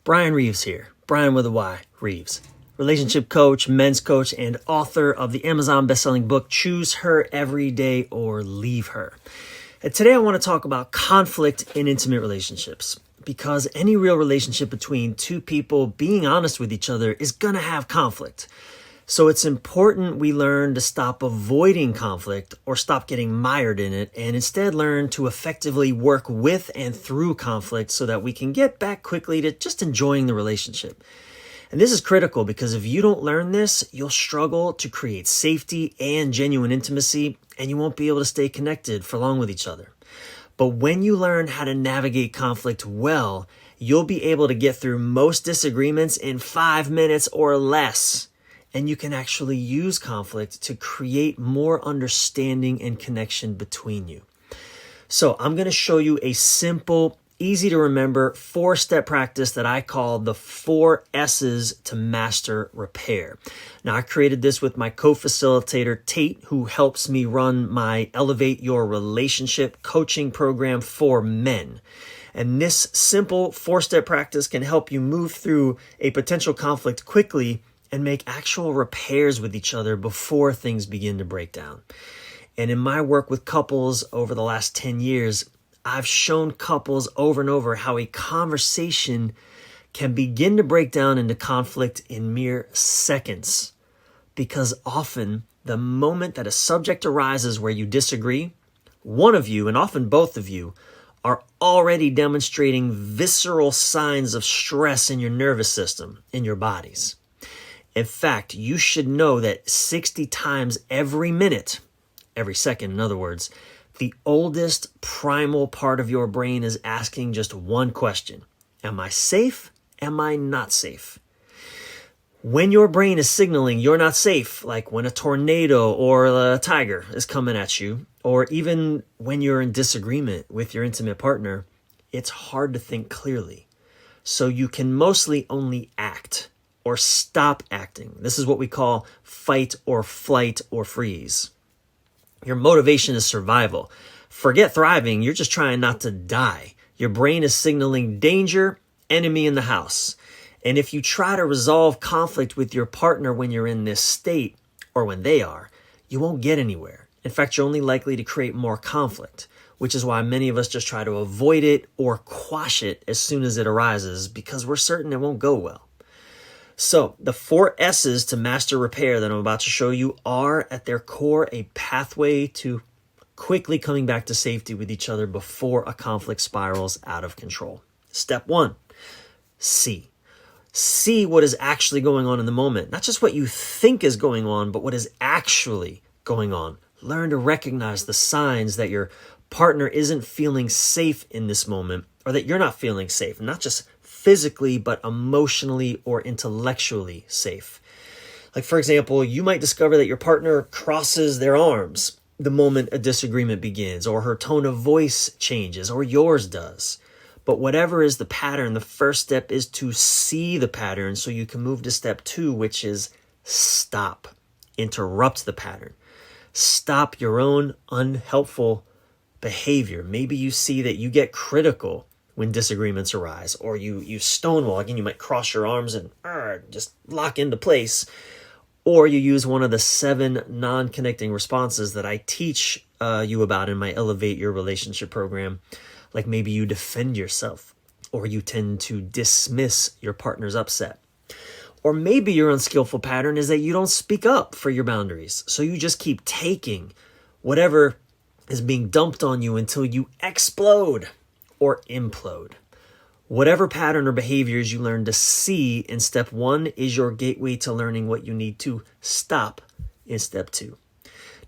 Bryan Reeves here. Bryan with a Y, Reeves. Relationship coach, men's coach, and author of the Amazon bestselling book, Choose Her Every Day or Leave Her. And today I want to talk about conflict in intimate relationships, because any real relationship between two people being honest with each other is going to have conflict. So it's important we learn to stop avoiding conflict or stop getting mired in it, and instead learn to effectively work with and through conflict so that we can get back quickly to just enjoying the relationship. And this is critical because if you don't learn this, you'll struggle to create safety and genuine intimacy, and you won't be able to stay connected for long with each other. But when you learn how to navigate conflict well, you'll be able to get through most disagreements in 5 minutes or less. And you can actually use conflict to create more understanding and connection between you. So I'm going to show you a simple, easy to remember 4-step practice that I call the 4 S's to master repair. Now, I created this with my co-facilitator, Tate, who helps me run my Elevate Your Relationship coaching program for men. And this simple 4-step practice can help you move through a potential conflict quickly and make actual repairs with each other before things begin to break down. And in my work with couples over the last 10 years, I've shown couples over and over how a conversation can begin to break down into conflict in mere seconds. Because often, the moment that a subject arises where you disagree, one of you, and often both of you, are already demonstrating visceral signs of stress in your nervous system, in your bodies. In fact, you should know that 60 times every minute, every second in other words, the oldest primal part of your brain is asking just one question. Am I safe? Am I not safe? When your brain is signaling you're not safe, like when a tornado or a tiger is coming at you, or even when you're in disagreement with your intimate partner, it's hard to think clearly. So you can mostly only act or stop acting. This is what we call fight or flight or freeze. Your motivation is survival. Forget thriving, you're just trying not to die. Your brain is signaling danger, enemy in the house. And if you try to resolve conflict with your partner when you're in this state, or when they are, you won't get anywhere. In fact, you're only likely to create more conflict, which is why many of us just try to avoid it or quash it as soon as it arises, because we're certain it won't go well. So the 4 S's to master repair that I'm about to show you are at their core a pathway to quickly coming back to safety with each other before a conflict spirals out of control. Step 1, see. See what is actually going on in the moment. Not just what you think is going on, but what is actually going on. Learn to recognize the signs that your partner isn't feeling safe in this moment, or that you're not feeling safe. Not just physically, but emotionally or intellectually safe. Like, for example, you might discover that your partner crosses their arms the moment a disagreement begins, or her tone of voice changes, or yours does. But whatever is the pattern, the first step is to see the pattern so you can move to step 2, which is stop. Interrupt the pattern. Stop your own unhelpful behavior. Maybe you see that you get critical when disagreements arise, or you stonewall. Again, you might cross your arms and just lock into place, or you use one of the 7 non-connecting responses that I teach you about in my Elevate Your Relationship program. Like maybe you defend yourself, or you tend to dismiss your partner's upset. Or maybe your unskillful pattern is that you don't speak up for your boundaries, so you just keep taking whatever is being dumped on you until you explode or implode. Whatever pattern or behaviors you learn to see in step 1 is your gateway to learning what you need to stop in step 2.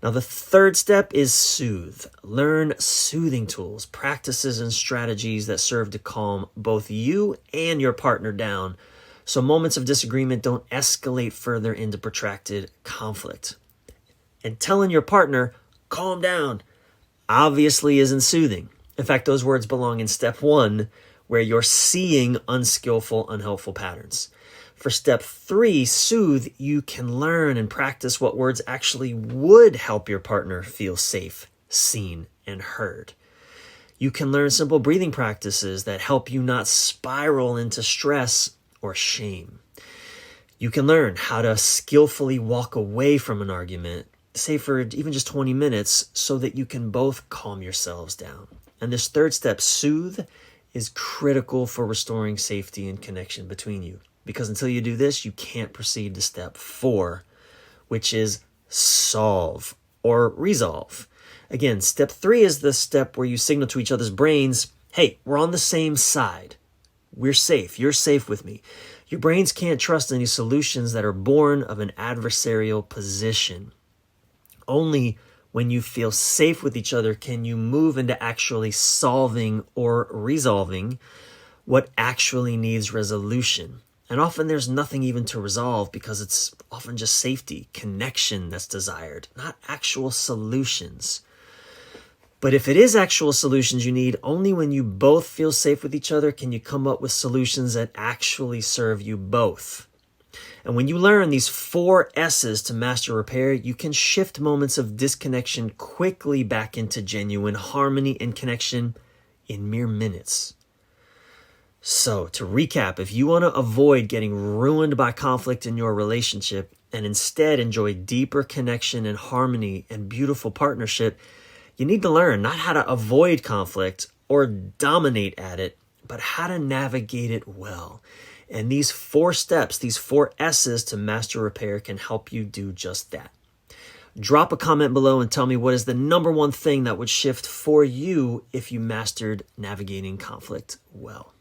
Now, the 3rd step is soothe. Learn soothing tools, practices, and strategies that serve to calm both you and your partner down, so moments of disagreement don't escalate further into protracted conflict. And telling your partner, calm down, obviously isn't soothing. In fact, those words belong in step 1, where you're seeing unskillful, unhelpful patterns. For step 3, soothe, you can learn and practice what words actually would help your partner feel safe, seen, and heard. You can learn simple breathing practices that help you not spiral into stress or shame. You can learn how to skillfully walk away from an argument, say for even just 20 minutes, so that you can both calm yourselves down. And this third step, soothe, is critical for restoring safety and connection between you. Because until you do this, you can't proceed to step 4, which is solve or resolve. Again, step 3 is the step where you signal to each other's brains, hey, we're on the same side. We're safe. You're safe with me. Your brains can't trust any solutions that are born of an adversarial position. Only when you feel safe with each other can you move into actually solving or resolving what actually needs resolution. And often there's nothing even to resolve because it's often just safety, connection that's desired, not actual solutions. But if it is actual solutions you need, only when you both feel safe with each other can you come up with solutions that actually serve you both. And when you learn these 4 S's to master repair, you can shift moments of disconnection quickly back into genuine harmony and connection in mere minutes. So, to recap, if you want to avoid getting ruined by conflict in your relationship and instead enjoy deeper connection and harmony and beautiful partnership, you need to learn not how to avoid conflict or dominate at it, but how to navigate it well. And these 4 steps, these 4 S's to master repair can help you do just that. Drop a comment below and tell me what is the number one thing that would shift for you if you mastered navigating conflict well.